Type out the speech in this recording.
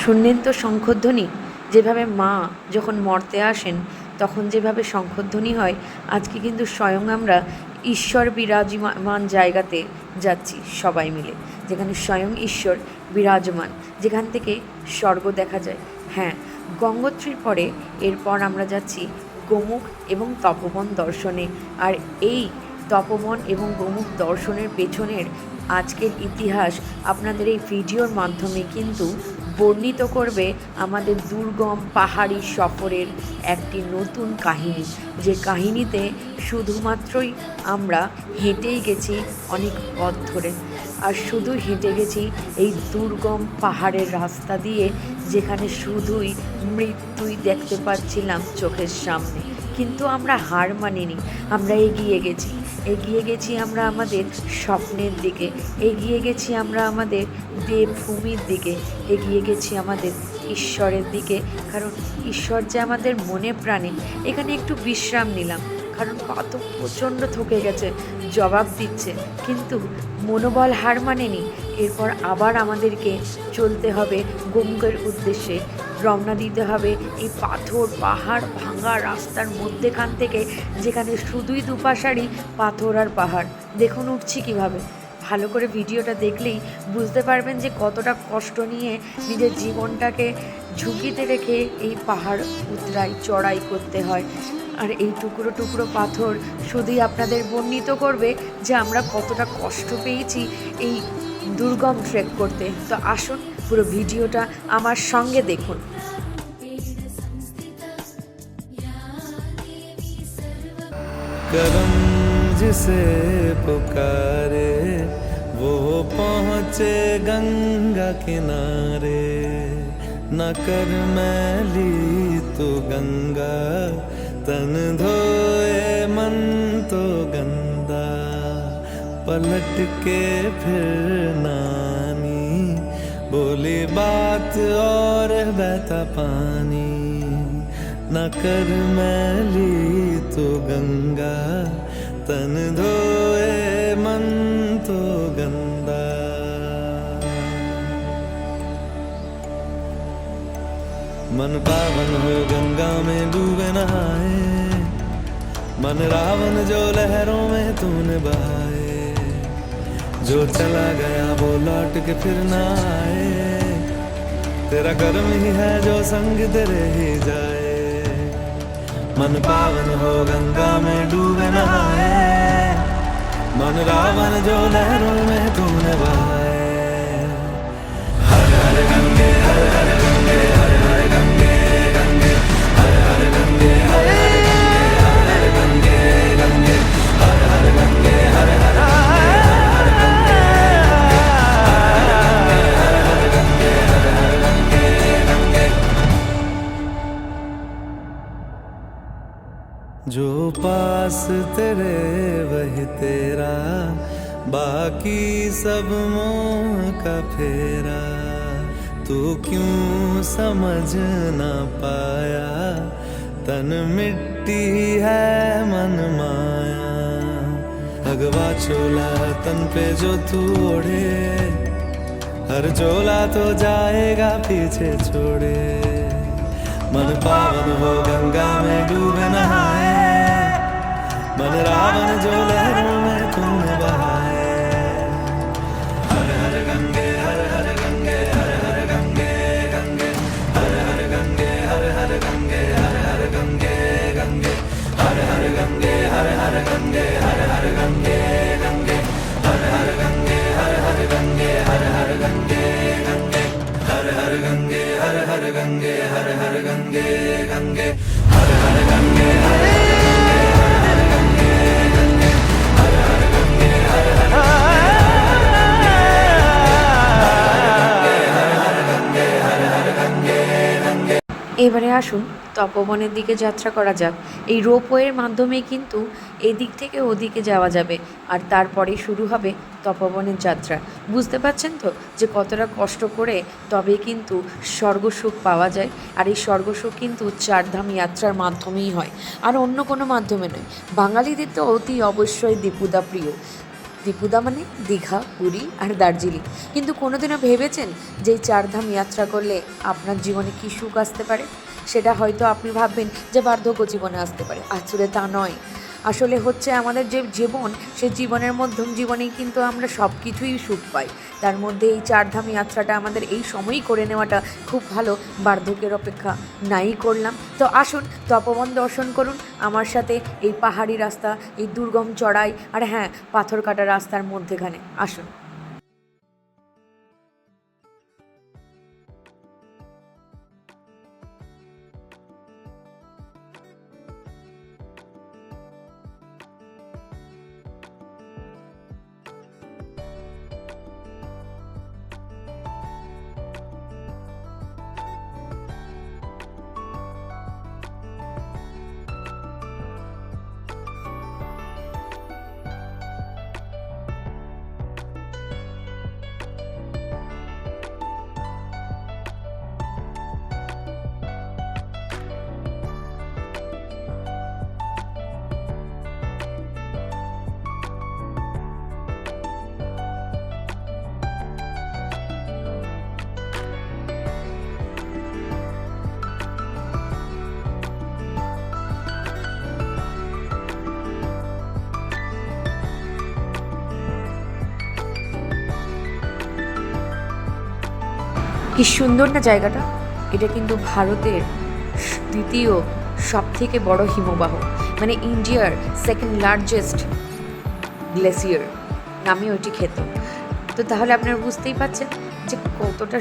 শুনলেন তো শঙ্খধ্বনি? যেভাবে মা যখন মর্তে আসেন তখন যেভাবে শঙ্খধ্বনি হয়, আজকে কিন্তু স্বয়ং আমরা ঈশ্বর বিরাজমান জায়গাতে যাচ্ছি সবাই মিলে, যেখানে স্বয়ং ঈশ্বর বিরাজমান, যেখান থেকে স্বর্গ দেখা যায়। হ্যাঁ, গঙ্গোত্রীর পরে এরপর আমরা যাচ্ছি গোমুখ এবং তপোবন দর্শনে। আর এই তপবন এবং গোমুখ দর্শনের পেছনের আজকের ইতিহাস আপনাদের এই ভিডিওর মাধ্যমে কিন্তু বর্ণিত করবে আমাদের দুর্গম পাহাড়ি সফরের একটি নতুন কাহিনী, যে কাহিনীতে শুধুমাত্রই আমরা হেঁটেই গেছি অনেক পথ ধরে, আর শুধু হেঁটে গেছি এই দুর্গম পাহাড়ের রাস্তা দিয়ে, যেখানে শুধুই মৃত্যুই দেখতে পাচ্ছিলাম চোখের সামনে। কিন্তু আমরা হার মানিনি, আমরা এগিয়ে গেছি আমরা আমাদের স্বপ্নের দিকে, এগিয়ে গেছি আমরা আমাদের দেবভূমির দিকে, এগিয়ে গেছি আমাদের ঈশ্বরের দিকে। কারণ ঈশ্বর যে আমাদের মনে প্রাণে। এখানে একটু বিশ্রাম নিলাম, কারণ কত প্রচণ্ড থকে গেছে, জবাব দিচ্ছে, কিন্তু মনোবল হার মানেনি। এরপর আবার আমাদেরকে চলতে হবে গোমুখের উদ্দেশ্যে, রওনা দিতে হবে এই পাথর পাহাড় ভাঙা রাস্তার মধ্যেখান থেকে, যেখানে শুধুই দুপাশারই পাথর আর পাহাড়। দেখুন উঠছি কীভাবে। ভালো করে ভিডিওটা দেখলেই বুঝতে পারবেন যে কতটা কষ্ট নিয়ে নিজের জীবনটাকে ঝুঁকিতে রেখে এই পাহাড় চড়াই করতে হয়। আর এই টুকরো টুকরো পাথর শুধুই আপনাদের বর্ণিত করবে যে আমরা কতটা কষ্ট পেয়েছি এই দুর্গম ট্রেক করতে। তো আসুন পুরো ভিডিওটা আমার সঙ্গে দেখুন। करम जिसे पुकारे वो पहुँचे गंगा किनारे। न कर मैली तो गंगा तन धोए मन तो गंदा। पलट के फिर नानी बोली बात और बहता पानी। न कर मैली तो गंगा तन धोए मन तो गंदा। मन पावन हो गंगा में डूबे नहाए, मन रावण जो लहरों में तूने बहाए। जो चला गया वो लौट के फिर ना आए, तेरा कर्म ही है जो संग तेरे ही जाए। मन पावन हो गंगा में डूबे नहाए, मन रावण जो लहरों में तूने बहाए। हर हर गंगे हर हर गंगे हर हर गंगे गंगे हर हर गंगे हर हर गंगे गंगे हर हर गंगे हर हर जो पास तेरे वही तेरा, बाकी सब मोह का फेरा। तू क्यों समझ ना पाया, तन मिट्टी है मन माया। भगवा चोला तन पे जो तू ओढ़े, हर चोला तो जाएगा पीछे छोड़े। मन पावन हो गंगा में डूबे नहाए, मन रावण जो लहरों में तूने बहाए। हर हर गंगे हर हर गंगे हर हर गंगे गंगे हर हर गंगे हर हर गंगे हर हर गंगे गंगे हर हर गंगे हर हर गंगे हर हर गंगे गंगे हर हर गंगे हर हर गंगे हर हर गंगे गंगे हर हर गंगे हर हर गंगे हर हर गंगे गंगे हर हर गंगे हर এবারে আসুন তপবনের দিকে যাত্রা করা যাক। এই রোপওয়ের মাধ্যমে কিন্তু এদিক থেকে ওদিকে যাওয়া যাবে, আর তারপরে শুরু হবে তপবনের যাত্রা। বুঝতে পারছেন তো যে কতটা কষ্ট করে তবে কিন্তু স্বর্গসুখ পাওয়া যায়। আর এই স্বর্গসুখ কিন্তু চারধাম যাত্রার মাধ্যমেই হয়, আর অন্য কোনো মাধ্যমে নয়। বাঙালিদের তো অতি অবশ্যই দীপুদা প্রিয়। ত্রিপুরা মানে দীঘা, পুরী আর দার্জিলিং। কিন্তু কোনোদিনও ভেবেছেন যে এই চারধাম যাত্রা করলে আপনার জীবনে কী সুখ আসতে পারে? সেটা হয়তো আপনি ভাববেন যে বার্ধক্য জীবনে আসতে পারে, আসলে তা নয়। আসলে হচ্ছে আমাদের যে জীবন, সে জীবনের মধ্যম জীবনেই কিন্তু আমরা সব কিছুই সুখ পাই। তার মধ্যে এই চারধাম যাত্রাটা আমাদের এই সময়ই করে নেওয়াটা খুব ভালো, বার্ধক্যের অপেক্ষা নাই করলাম। তো আসুন তপবন দর্শন করুন আমার সাথে, এই পাহাড়ি রাস্তা, এই দুর্গম চড়াই, আর হ্যাঁ, পাথর কাটা রাস্তার মধ্যেখানে আসুন। কি সুন্দর না জায়গাটা! এটা কিন্তু ভারতের দ্বিতীয় সবথেকে বড় হিমবাহ, মানে ইন্ডিয়ার সেকেন্ড লার্জেস্ট গ্লেসিয়ার নামে ওইটি খ্যাত। তো তাহলে আপনারা বুঝতেই পারছেন যে কতটা